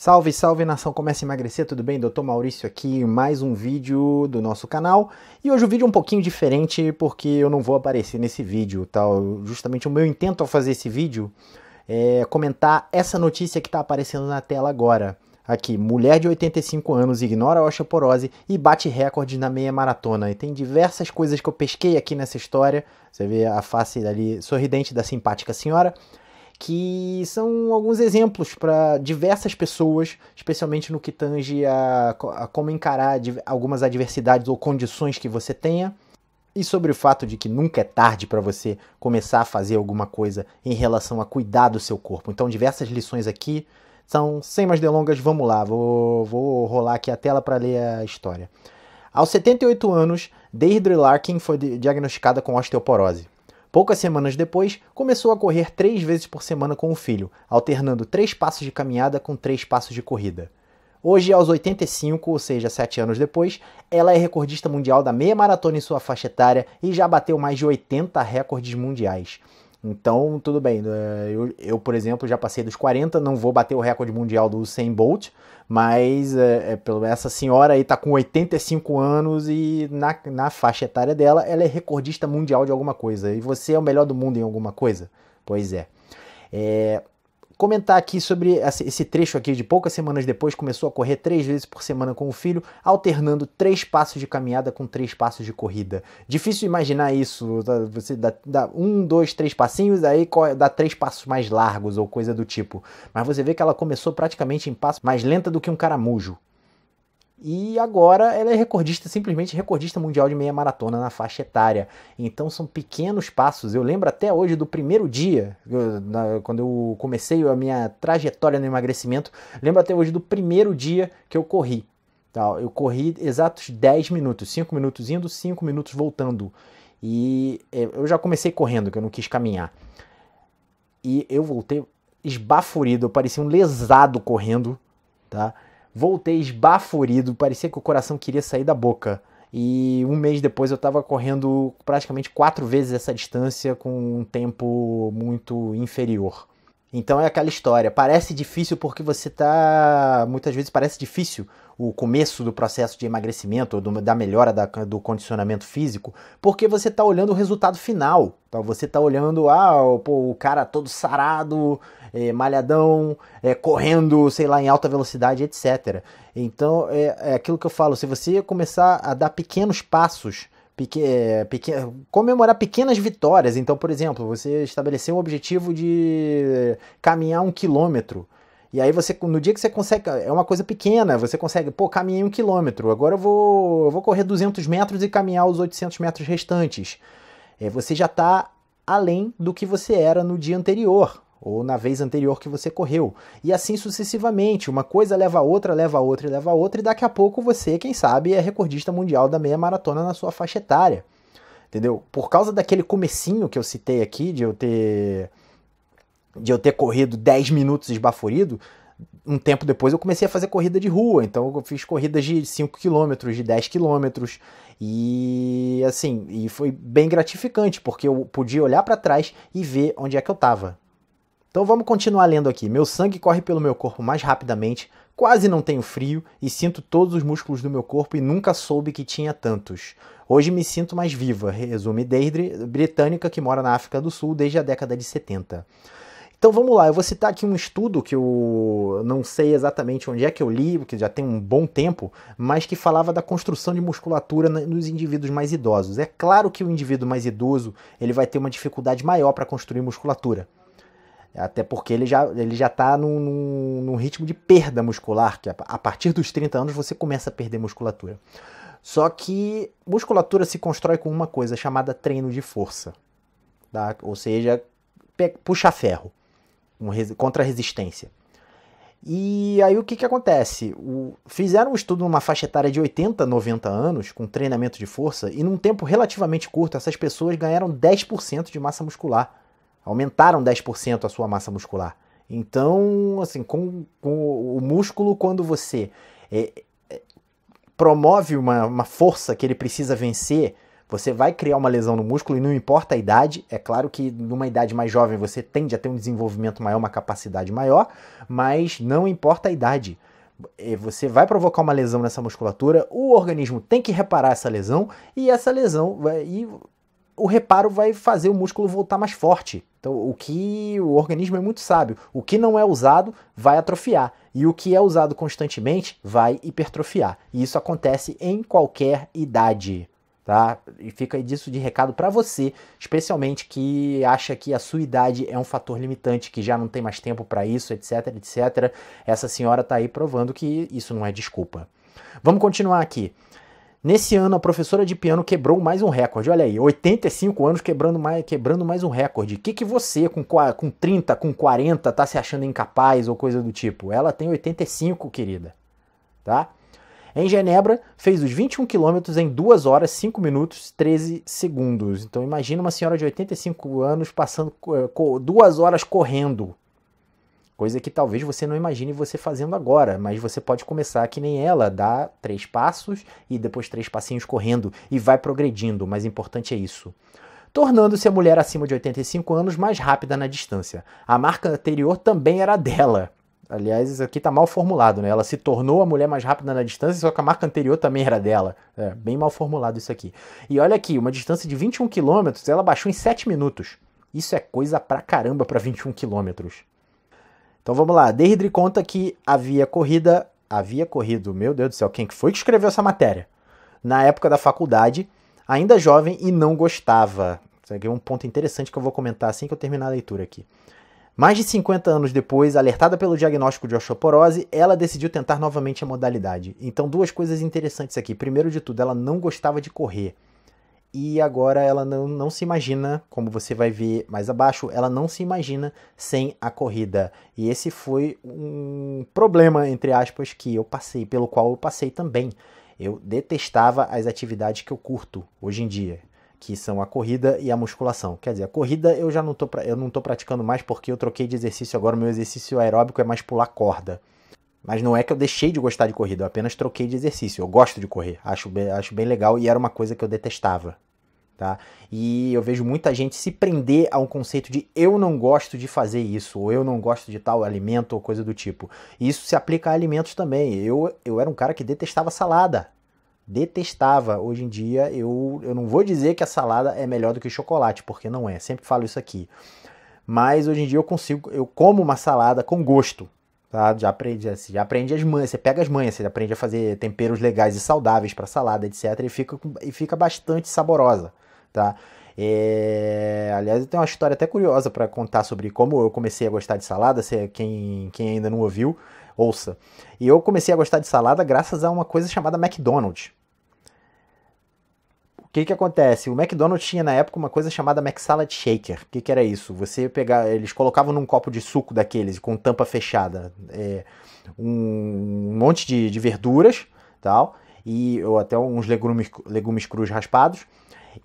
Salve, salve nação Começa a Emagrecer, tudo bem? Dr. Maurício aqui, mais um vídeo do nosso canal. E hoje o vídeo é um pouquinho diferente porque eu não vou aparecer nesse vídeo, tal. Justamente o meu intento ao fazer esse vídeo é comentar essa notícia que está aparecendo na tela agora. Aqui, mulher de 85 anos ignora a osteoporose e bate recorde na meia maratona. E tem diversas coisas que eu pesquei aqui nessa história. Você vê a face ali sorridente da simpática senhora, que são alguns exemplos para diversas pessoas, especialmente no que tange a como encarar algumas adversidades ou condições que você tenha, e sobre o fato de que nunca é tarde para você começar a fazer alguma coisa em relação a cuidar do seu corpo. Então, diversas lições aqui. São, sem mais delongas, vamos lá, vou rolar aqui a tela para ler a história. Aos 78 anos, Deirdre Larkin foi diagnosticada com osteoporose. Poucas semanas depois, começou a correr 3 vezes por semana com o filho, alternando 3 passos de caminhada com 3 passos de corrida. Hoje, aos 85, ou seja, 7 anos depois, ela é recordista mundial da meia maratona em sua faixa etária e já bateu mais de 80 recordes mundiais. Então, tudo bem, eu, por exemplo, já passei dos 40, não vou bater o recorde mundial do Usain Bolt, mas essa senhora aí tá com 85 anos e na faixa etária dela, ela é recordista mundial de alguma coisa. E você é o melhor do mundo em alguma coisa? Pois é. Comentar aqui sobre esse trecho aqui de poucas semanas depois, começou a correr 3 vezes por semana com o filho, alternando 3 passos de caminhada com 3 passos de corrida. Difícil imaginar isso, você dá 1, 2, 3 passinhos, aí dá 3 passos mais largos ou coisa do tipo. Mas você vê que ela começou praticamente em passo mais lenta do que um caramujo. E agora ela é recordista, simplesmente recordista mundial de meia maratona na faixa etária. Então são pequenos passos. Eu lembro até hoje do primeiro dia, quando eu comecei a minha trajetória no emagrecimento, lembro até hoje do primeiro dia que eu corri. Eu corri exatos 10 minutos, 5 minutos indo, 5 minutos voltando. E eu já comecei correndo, que eu não quis caminhar. E eu voltei esbaforido, eu parecia um lesado correndo, tá? Voltei esbaforido, parecia que o coração queria sair da boca. E um mês depois eu estava correndo praticamente 4 vezes essa distância com um tempo muito inferior. Então é aquela história, parece difícil porque você tá... Muitas vezes parece difícil o começo do processo de emagrecimento, ou da melhora do condicionamento físico, porque você tá olhando o resultado final. Então você tá olhando, o cara todo sarado, malhadão, correndo, sei lá, em alta velocidade, etc. Então é aquilo que eu falo, se você começar a dar pequenos passos, comemorar pequenas vitórias. Então, por exemplo, você estabeleceu um objetivo de caminhar 1 quilômetro. E aí você, no dia que você consegue, é uma coisa pequena, você consegue, caminhei 1 quilômetro, agora eu vou correr 200 metros e caminhar os 800 metros restantes. Você já está além do que você era no dia anterior, ou na vez anterior que você correu. E assim sucessivamente, uma coisa leva a outra, leva a outra e leva a outra, e daqui a pouco você, quem sabe, é recordista mundial da meia maratona na sua faixa etária. Entendeu? Por causa daquele comecinho que eu citei aqui, de eu ter corrido 10 minutos esbaforido, um tempo depois eu comecei a fazer corrida de rua, então eu fiz corridas de 5 km, de 10 km, e assim, e foi bem gratificante, porque eu podia olhar para trás e ver onde é que eu estava. Então vamos continuar lendo aqui. Meu sangue corre pelo meu corpo mais rapidamente, quase não tenho frio e sinto todos os músculos do meu corpo e nunca soube que tinha tantos. Hoje me sinto mais viva, resume Deirdre, britânica que mora na África do Sul desde a década de 70. Então vamos lá, eu vou citar aqui um estudo que eu não sei exatamente onde é que eu li, porque já tem um bom tempo, mas que falava da construção de musculatura nos indivíduos mais idosos. É claro que o indivíduo mais idoso ele vai ter uma dificuldade maior para construir musculatura. Até porque ele já está num ritmo de perda muscular, que a partir dos 30 anos você começa a perder musculatura. Só que musculatura se constrói com uma coisa chamada treino de força. Tá? Ou seja, puxa ferro. Contra a resistência. E aí o que acontece? Fizeram um estudo numa faixa etária de 80, 90 anos, com treinamento de força, e num tempo relativamente curto, essas pessoas ganharam 10% de massa muscular. Aumentaram 10% a sua massa muscular. Então, assim, com o músculo, quando você promove uma força que ele precisa vencer Você vai criar uma lesão no músculo e não importa a idade. É claro que numa idade mais jovem você tende a ter um desenvolvimento maior, uma capacidade maior, mas não importa a idade. Você vai provocar uma lesão nessa musculatura, o organismo tem que reparar essa lesão e essa lesão o reparo vai fazer o músculo voltar mais forte. Então, o organismo é muito sábio. O que não é usado vai atrofiar e o que é usado constantemente vai hipertrofiar. E isso acontece em qualquer idade. Tá? E fica disso de recado para você, especialmente que acha que a sua idade é um fator limitante, que já não tem mais tempo para isso, etc, etc. Essa senhora está aí provando que isso não é desculpa. Vamos continuar aqui. Nesse ano, a professora de piano quebrou mais um recorde. Olha aí, 85 anos quebrando mais um recorde. O que você, com 30, com 40, tá se achando incapaz ou coisa do tipo? Ela tem 85, querida. Tá? Em Genebra, fez os 21 quilômetros em 2 horas, 5 minutos, 13 segundos. Então imagina uma senhora de 85 anos passando 2 horas correndo. Coisa que talvez você não imagine você fazendo agora, mas você pode começar que nem ela, dar 3 passos e depois 3 passinhos correndo e vai progredindo, o mais importante é isso. Tornando-se a mulher acima de 85 anos mais rápida na distância. A marca anterior também era dela. Aliás, isso aqui tá mal formulado, né? Ela se tornou a mulher mais rápida na distância, só que a marca anterior também era dela. É, bem mal formulado isso aqui. E olha aqui, uma distância de 21 km, ela baixou em 7 minutos. Isso é coisa pra caramba pra 21 km. Então vamos lá, Deirdre conta que havia corrido, meu Deus do céu, quem foi que escreveu essa matéria? Na época da faculdade, ainda jovem e não gostava. Isso aqui é um ponto interessante que eu vou comentar assim que eu terminar a leitura aqui. Mais de 50 anos depois, alertada pelo diagnóstico de osteoporose, ela decidiu tentar novamente a modalidade. Então, 2 coisas interessantes aqui. Primeiro de tudo, ela não gostava de correr. E agora ela não se imagina, como você vai ver mais abaixo, ela não se imagina sem a corrida. E esse foi um problema, entre aspas, que eu passei, pelo qual eu passei também. Eu detestava as atividades que eu curto hoje em dia, que são a corrida e a musculação. Quer dizer, a corrida eu já não tô praticando mais porque eu troquei de exercício, agora o meu exercício aeróbico é mais pular corda. Mas não é que eu deixei de gostar de corrida, eu apenas troquei de exercício. Eu gosto de correr, acho bem legal e era uma coisa que eu detestava. Tá? E eu vejo muita gente se prender a um conceito de eu não gosto de fazer isso, ou eu não gosto de tal alimento ou coisa do tipo. E isso se aplica a alimentos também. Eu era um cara que detestava salada. Detestava. Hoje em dia eu não vou dizer que a salada é melhor do que o chocolate, porque não é, sempre falo isso aqui. Mas hoje em dia eu como uma salada com gosto, tá? Já aprende as manhas, você pega as manhas, você aprende a fazer temperos legais e saudáveis para salada, etc. E fica bastante saborosa, tá? Aliás, eu tenho uma história até curiosa para contar sobre como eu comecei a gostar de salada, quem ainda não ouviu, ouça. E eu comecei a gostar de salada graças a uma coisa chamada McDonald's. O que acontece? O McDonald's tinha na época uma coisa chamada McSalad Shaker. O que era isso? Eles colocavam num copo de suco daqueles com tampa fechada um monte de verduras, tal, ou até uns legumes crus raspados,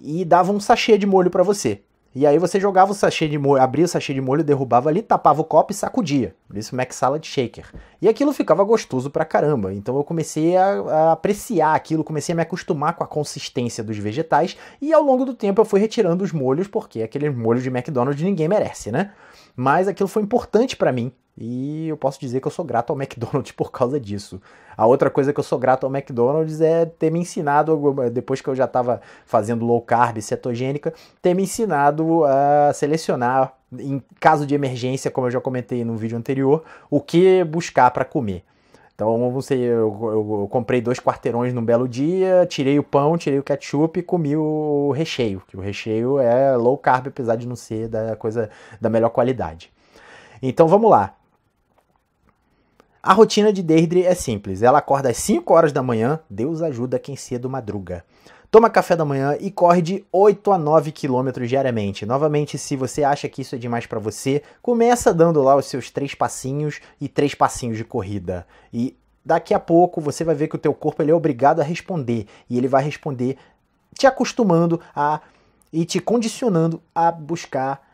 e davam um sachê de molho para você. E aí você jogava o sachê de molho, abria o sachê de molho, derrubava ali, tapava o copo e sacudia. Por isso McSalad Shaker. E aquilo ficava gostoso pra caramba. Então eu comecei a apreciar aquilo, comecei a me acostumar com a consistência dos vegetais. E ao longo do tempo eu fui retirando os molhos, porque aquele molho de McDonald's ninguém merece, né? Mas aquilo foi importante pra mim. E eu posso dizer que eu sou grato ao McDonald's por causa disso. A outra coisa que eu sou grato ao McDonald's é ter me ensinado, depois que eu já estava fazendo low carb, cetogênica, ter me ensinado a selecionar, em caso de emergência, como eu já comentei no vídeo anterior, o que buscar para comer. Então, vamos dizer, eu comprei 2 quarteirões num belo dia, tirei o pão, tirei o ketchup e comi o recheio, que o recheio é low carb, apesar de não ser da melhor qualidade. Então, vamos lá. A rotina de Deirdre é simples. Ela acorda às 5 horas da manhã, Deus ajuda quem cedo madruga. Toma café da manhã e corre de 8 a 9 quilômetros diariamente. Novamente, se você acha que isso é demais para você, começa dando lá os seus 3 passinhos e 3 passinhos de corrida. E daqui a pouco você vai ver que o teu corpo ele é obrigado a responder. E ele vai responder te acostumando e te condicionando a buscar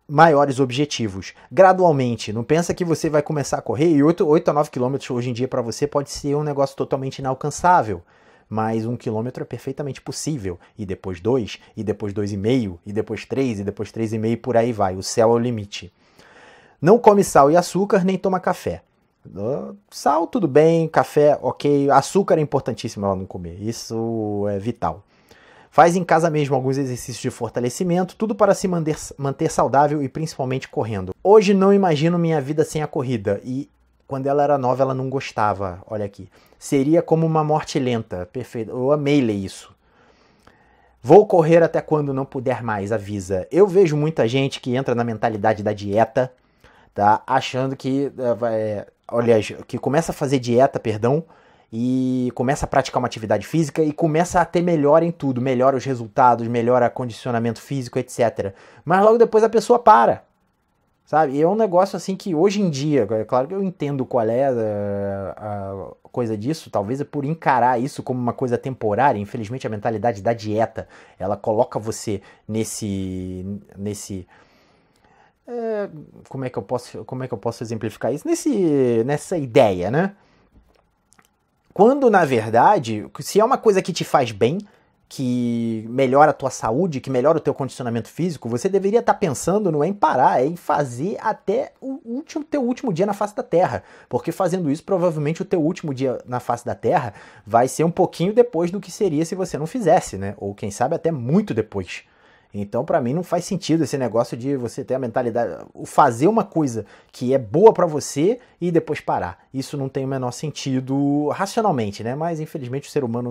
maiores objetivos, gradualmente. Não pensa que você vai começar a correr e 8 a 9 km hoje em dia para você pode ser um negócio totalmente inalcançável. mas 1 quilômetro é perfeitamente possível, e depois 2, e depois 2,5, e depois 3, e depois 3,5, e por aí vai, o céu é o limite. Não come sal e açúcar, nem toma café. Sal, tudo bem, café, ok, açúcar é importantíssimo ela não comer, isso é vital. Faz em casa mesmo alguns exercícios de fortalecimento, tudo para se manter saudável e principalmente correndo. Hoje não imagino minha vida sem a corrida, e quando ela era nova ela não gostava, olha aqui. Seria como uma morte lenta, perfeito, eu amei ler isso. Vou correr até quando não puder mais, avisa. Eu vejo muita gente que entra na mentalidade da dieta, tá? Achando que, aliás, que começa a fazer dieta, perdão, e começa a praticar uma atividade física e começa a ter melhora em tudo, melhora os resultados, melhora o condicionamento físico, etc. Mas logo depois a pessoa para, sabe? E é um negócio assim que hoje em dia, é claro que eu entendo qual é a coisa disso, talvez é por encarar isso como uma coisa temporária. Infelizmente a mentalidade da dieta, ela coloca você nesse como é que eu posso exemplificar isso? Nessa ideia, né? Quando, na verdade, se é uma coisa que te faz bem, que melhora a tua saúde, que melhora o teu condicionamento físico, você deveria estar pensando não é em parar, é em fazer até o teu último dia na face da Terra. Porque fazendo isso, provavelmente o teu último dia na face da Terra vai ser um pouquinho depois do que seria se você não fizesse, né? Ou quem sabe até muito depois. Então, pra mim, não faz sentido esse negócio de você ter a mentalidade, fazer uma coisa que é boa pra você e depois parar. Isso não tem o menor sentido racionalmente, né? Mas, infelizmente, o ser humano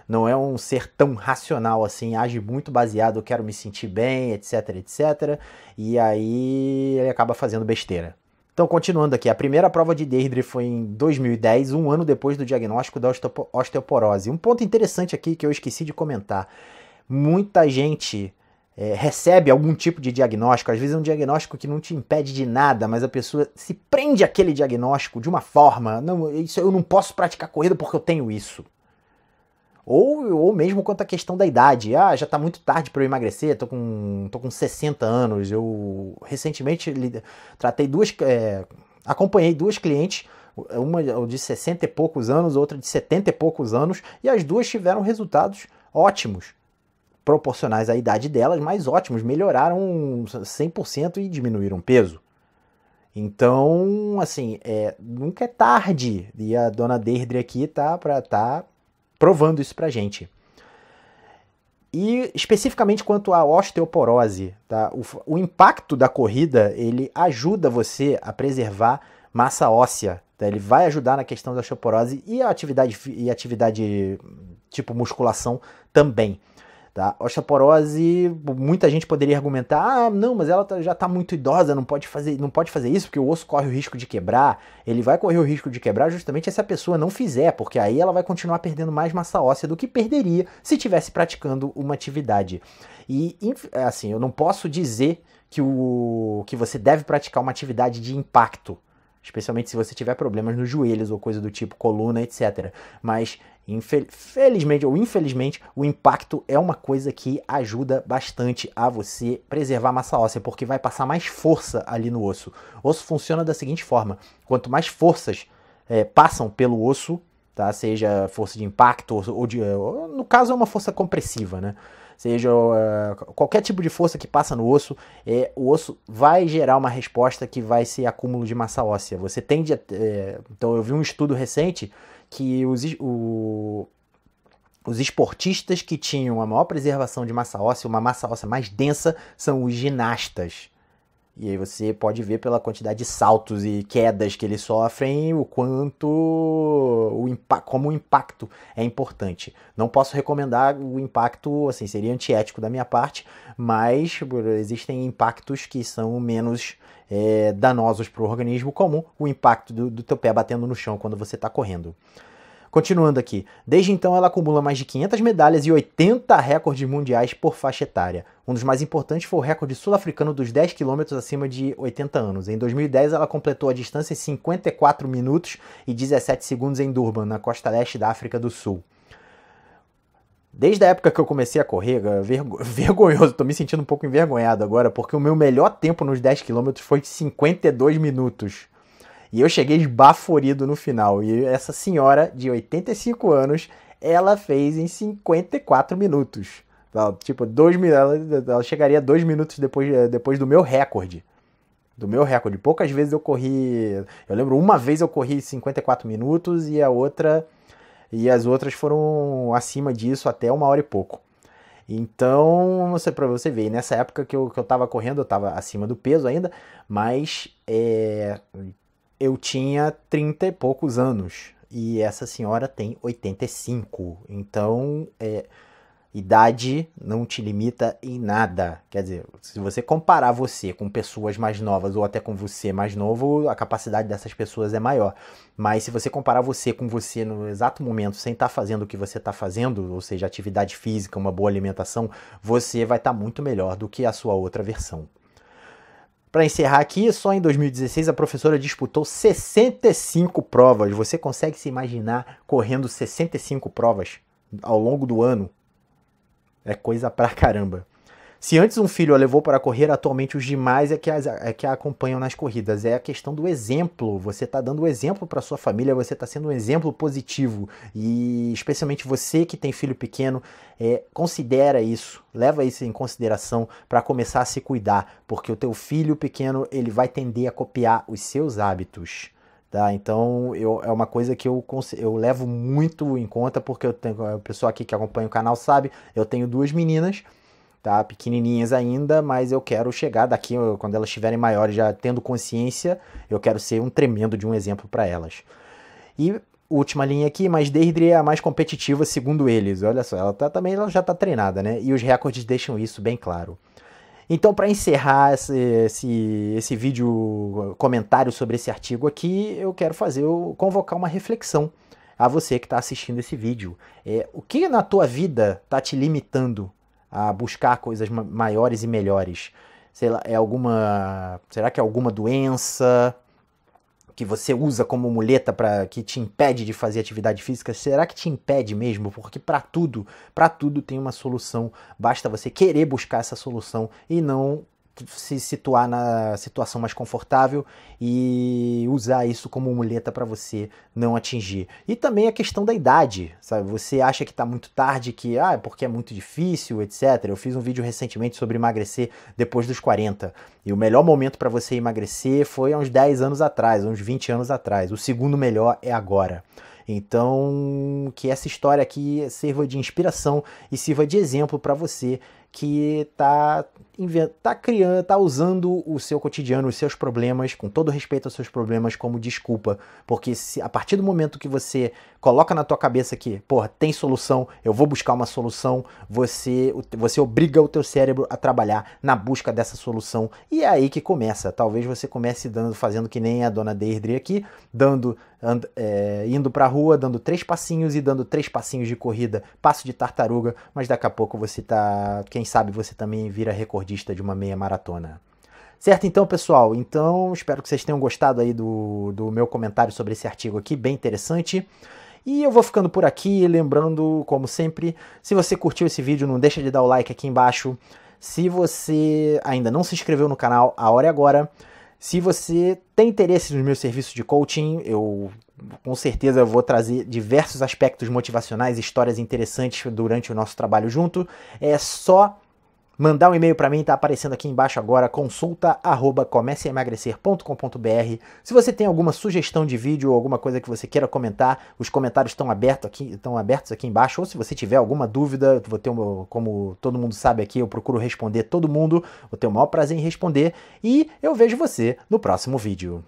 não é um ser tão racional assim, age muito baseado, eu quero me sentir bem, etc, etc. E aí ele acaba fazendo besteira. Então, continuando aqui, a primeira prova de Deirdre foi em 2010, um ano depois do diagnóstico da osteoporose. Um ponto interessante aqui que eu esqueci de comentar. Muita gente recebe algum tipo de diagnóstico, às vezes é um diagnóstico que não te impede de nada, mas a pessoa se prende àquele diagnóstico de uma forma, não, isso eu não posso praticar corrida porque eu tenho isso. Ou mesmo quanto à questão da idade, já está muito tarde para eu emagrecer, tô com 60 anos, eu recentemente acompanhei duas clientes, uma de 60 e poucos anos, outra de 70 e poucos anos, e as duas tiveram resultados ótimos, proporcionais à idade delas, mas ótimos, melhoraram 100% e diminuíram peso. Então, assim, nunca é tarde, e a dona Deirdre aqui tá provando isso pra gente. E especificamente quanto à osteoporose, tá? O impacto da corrida, ele ajuda você a preservar massa óssea, tá? Ele vai ajudar na questão da osteoporose e a atividade tipo musculação também. Tá? Osteoporose, muita gente poderia argumentar, não, mas ela já está muito idosa, não pode fazer isso porque o osso corre o risco de quebrar. Ele vai correr o risco de quebrar justamente se a pessoa não fizer, porque aí ela vai continuar perdendo mais massa óssea do que perderia se estivesse praticando uma atividade. E, assim, eu não posso dizer que você deve praticar uma atividade de impacto, especialmente se você tiver problemas nos joelhos ou coisa do tipo, coluna, etc. Mas, felizmente ou infelizmente, o impacto é uma coisa que ajuda bastante a você preservar a massa óssea, porque vai passar mais força ali no osso. O osso funciona da seguinte forma: quanto mais forças passam pelo osso, tá? Seja força de impacto ou no caso é uma força compressiva, né? Seja qualquer tipo de força que passa no osso, o osso vai gerar uma resposta que vai ser acúmulo de massa óssea. Você tende a... então eu vi um estudo recente que os esportistas que tinham a maior preservação de massa óssea, uma massa óssea mais densa, são os ginastas. E aí você pode ver pela quantidade de saltos e quedas que eles sofrem, o quanto, como o impacto é importante. Não posso recomendar o impacto, assim, seria antiético da minha parte, mas existem impactos que são menos danosos para o organismo, como o impacto do teu pé batendo no chão quando você está correndo. Continuando aqui, desde então ela acumula mais de 500 medalhas e 80 recordes mundiais por faixa etária. Um dos mais importantes foi o recorde sul-africano dos 10 km acima de 80 anos. Em 2010 ela completou a distância em 54 minutos e 17 segundos em Durban, na costa leste da África do Sul. Desde a época que eu comecei a correr, vergonhoso, tô me sentindo um pouco envergonhado agora, porque o meu melhor tempo nos 10 km foi de 52 minutos. E eu cheguei esbaforido no final. E essa senhora de 85 anos, ela fez em 54 minutos. Tipo, ela chegaria 2 minutos depois do meu recorde. Do meu recorde. Poucas vezes eu corri... Eu lembro, uma vez eu corri 54 minutos e as outras foram acima disso até 1 hora e pouco. Então, pra você ver, nessa época que eu tava correndo, eu tava acima do peso ainda, mas eu tinha 30 e poucos anos. E essa senhora tem 85. Então, idade não te limita em nada. Quer dizer, se você comparar você com pessoas mais novas ou até com você mais novo, a capacidade dessas pessoas é maior. Mas se você comparar você com você no exato momento, sem estar fazendo o que você está fazendo, ou seja, atividade física, uma boa alimentação, você vai estar muito melhor do que a sua outra versão. Para encerrar aqui, só em 2016 a professora disputou 65 provas. Você consegue se imaginar correndo 65 provas ao longo do ano? É coisa pra caramba. Se antes um filho a levou para correr, atualmente os demais é que a acompanham nas corridas. É a questão do exemplo. Você está dando um exemplo para sua família, você está sendo um exemplo positivo. E especialmente você que tem filho pequeno, considera isso, leva isso em consideração para começar a se cuidar, porque o teu filho pequeno ele vai tender a copiar os seus hábitos. Tá? Então é uma coisa que eu levo muito em conta, porque a pessoa aqui que acompanha o canal sabe, eu tenho 2 meninas, tá? Pequenininhas ainda, mas eu quero chegar daqui, quando elas estiverem maiores, já tendo consciência, eu quero ser um tremendo de um exemplo para elas. E última linha aqui, mas Deirdre é a mais competitiva segundo eles. Olha só, ela já está treinada, né? E os recordes deixam isso bem claro. Então, para encerrar esse vídeo comentário sobre esse artigo aqui, eu quero convocar uma reflexão a você que está assistindo esse vídeo. O que na tua vida está te limitando a buscar coisas maiores e melhores? Sei lá, será que é alguma doença que você usa como muleta que te impede de fazer atividade física? Será que te impede mesmo? Porque para tudo tem uma solução. Basta você querer buscar essa solução e não se situar na situação mais confortável e usar isso como muleta para você não atingir. E também a questão da idade, sabe? Você acha que está muito tarde, é porque é muito difícil, etc. Eu fiz um vídeo recentemente sobre emagrecer depois dos 40. E o melhor momento para você emagrecer foi há uns 10 anos atrás, uns 20 anos atrás. O segundo melhor é agora. Então, que essa história aqui sirva de inspiração e sirva de exemplo para você que tá usando o seu cotidiano, os seus problemas, com todo respeito aos seus problemas, como desculpa. Porque a partir do momento que você coloca na tua cabeça que, tem solução, eu vou buscar uma solução, você obriga o teu cérebro a trabalhar na busca dessa solução. E é aí que começa. Talvez você comece fazendo que nem a dona Deirdre aqui, indo pra rua, dando 3 passinhos e dando 3 passinhos de corrida, passo de tartaruga, mas daqui a pouco quem sabe você também vira recordista de uma meia maratona. Certo então, pessoal? Então, espero que vocês tenham gostado aí do meu comentário sobre esse artigo aqui, bem interessante. E eu vou ficando por aqui, lembrando, como sempre, se você curtiu esse vídeo, não deixa de dar o like aqui embaixo. Se você ainda não se inscreveu no canal, a hora é agora. Se você tem interesse nos meus serviços de coaching, eu com certeza vou trazer diversos aspectos motivacionais, histórias interessantes durante o nosso trabalho junto. É só mandar um e-mail para mim, tá aparecendo aqui embaixo agora, consulta@comeceaemagrecer.com.br. Se você tem alguma sugestão de vídeo ou alguma coisa que você queira comentar, os comentários estão abertos aqui embaixo. Ou se você tiver alguma dúvida, como todo mundo sabe aqui, eu procuro responder todo mundo, vou ter o maior prazer em responder. E eu vejo você no próximo vídeo.